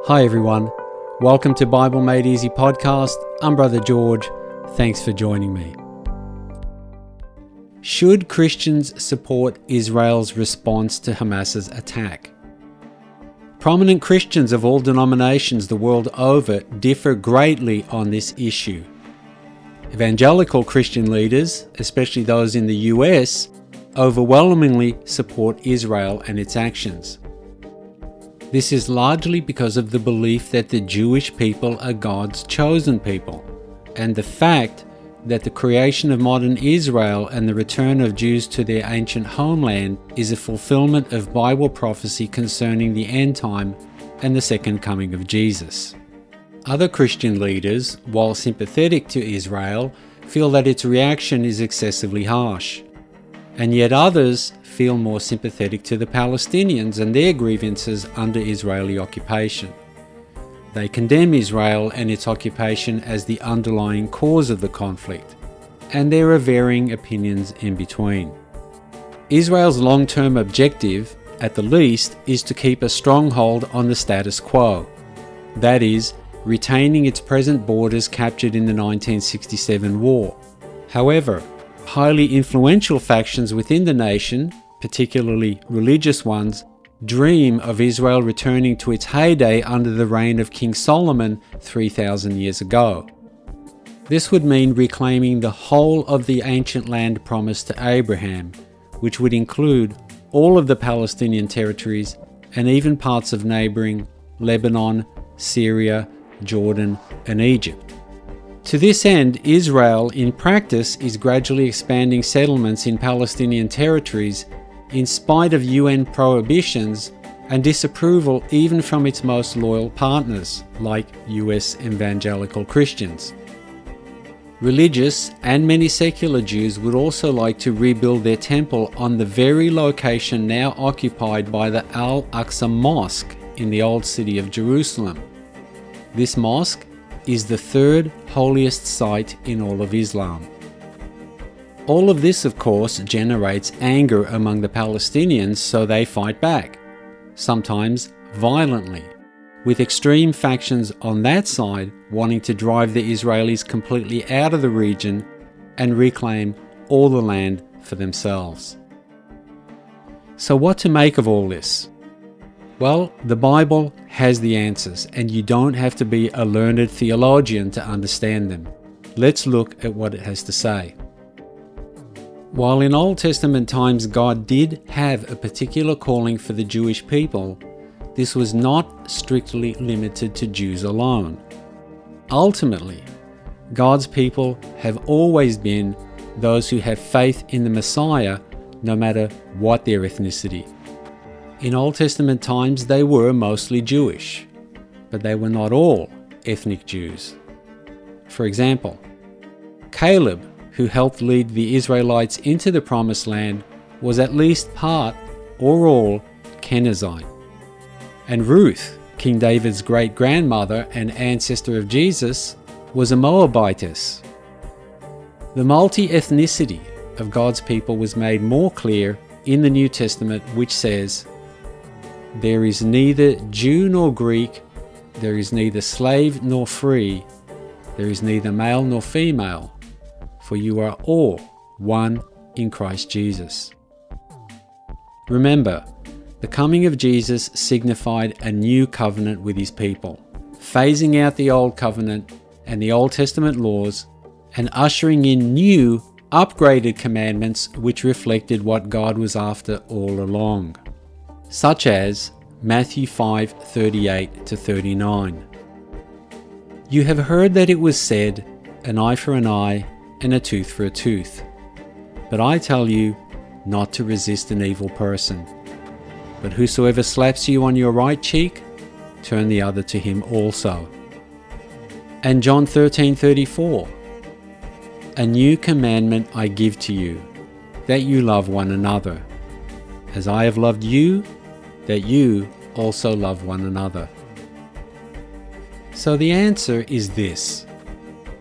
Hi everyone, welcome to Bible Made Easy podcast. I'm Brother George. Thanks for joining me. Should Christians support Israel's response to Hamas's attack? Prominent Christians of all denominations the world over differ greatly on this issue. Evangelical Christian leaders, especially those in the US, overwhelmingly support Israel and its actions. This is largely because of the belief that the Jewish people are God's chosen people, and the fact that the creation of modern Israel and the return of Jews to their ancient homeland is a fulfillment of Bible prophecy concerning the end time and the second coming of Jesus. Other Christian leaders, while sympathetic to Israel, feel that its reaction is excessively harsh. And yet others feel more sympathetic to the Palestinians and their grievances under Israeli occupation. They condemn Israel and its occupation as the underlying cause of the conflict, and there are varying opinions in between. Israel's long-term objective, at the least, is to keep a stronghold on the status quo. That is, retaining its present borders captured in the 1967 war. However, highly influential factions within the nation, particularly religious ones, dream of Israel returning to its heyday under the reign of King Solomon 3,000 years ago. This would mean reclaiming the whole of the ancient land promised to Abraham, which would include all of the Palestinian territories and even parts of neighboring Lebanon, Syria, Jordan, and Egypt. To this end, Israel, in practice, is gradually expanding settlements in Palestinian territories in spite of UN prohibitions and disapproval even from its most loyal partners, like US evangelical Christians. Religious and many secular Jews would also like to rebuild their temple on the very location now occupied by the Al-Aqsa Mosque in the old city of Jerusalem. This mosque is the third holiest site in all of Islam. All of this, of course, generates anger among the Palestinians, so they fight back, sometimes violently, with extreme factions on that side wanting to drive the Israelis completely out of the region and reclaim all the land for themselves. So what to make of all this? Well, the Bible has the answers, and you don't have to be a learned theologian to understand them. Let's look at what it has to say. While in Old Testament times God did have a particular calling for the Jewish people, this was not strictly limited to Jews alone. Ultimately, God's people have always been those who have faith in the Messiah, no matter what their ethnicity. In Old Testament times, they were mostly Jewish, but they were not all ethnic Jews. For example, Caleb, who helped lead the Israelites into the Promised Land, was at least part or all Kenizzite. And Ruth, King David's great-grandmother and ancestor of Jesus, was a Moabitess. The multi-ethnicity of God's people was made more clear in the New Testament, which says, "There is neither Jew nor Greek, there is neither slave nor free, there is neither male nor female, for you are all one in Christ Jesus." Remember, the coming of Jesus signified a new covenant with his people, phasing out the old covenant and the Old Testament laws and ushering in new, upgraded commandments which reflected what God was after all along, such as Matthew 5:38-39. "You have heard that it was said, an eye for an eye and a tooth for a tooth. But I tell you not to resist an evil person. But whosoever slaps you on your right cheek, turn the other to him also." And John 13:34, "A new commandment I give to you, that you love one another. As I have loved you, that you also love one another." So the answer is this.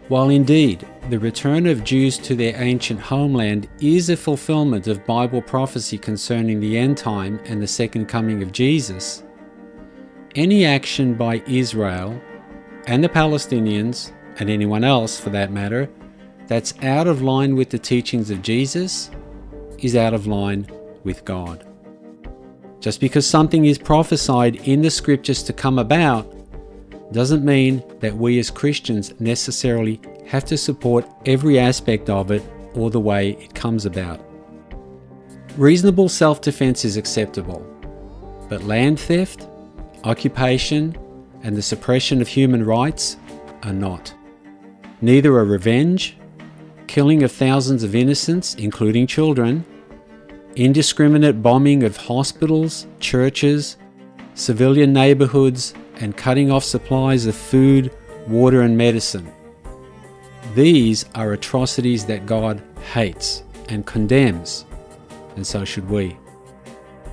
While indeed the return of Jews to their ancient homeland is a fulfillment of Bible prophecy concerning the end time and the second coming of Jesus, any action by Israel and the Palestinians, and anyone else for that matter, that's out of line with the teachings of Jesus is out of line with God. Just because something is prophesied in the scriptures to come about doesn't mean that we as Christians necessarily have to support every aspect of it or the way it comes about. Reasonable self-defense is acceptable, but land theft, occupation, and the suppression of human rights are not. Neither are revenge, killing of thousands of innocents, including children, indiscriminate bombing of hospitals, churches, civilian neighborhoods, and cutting off supplies of food, water, and medicine. These are atrocities that God hates and condemns, and so should we.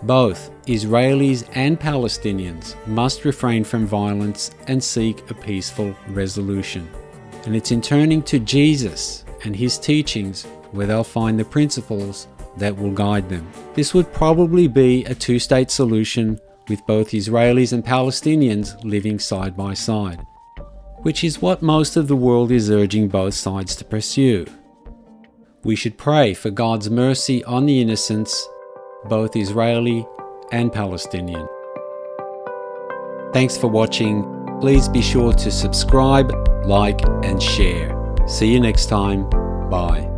Both Israelis and Palestinians must refrain from violence and seek a peaceful resolution. And it's in turning to Jesus and his teachings where they'll find the principles that will guide them. This would probably be a two-state solution with both Israelis and Palestinians living side by side, which is what most of the world is urging both sides to pursue. We should pray for God's mercy on the innocents, both Israeli and Palestinian. Thanks for watching. Please be sure to subscribe, like, and share. See you next time. Bye.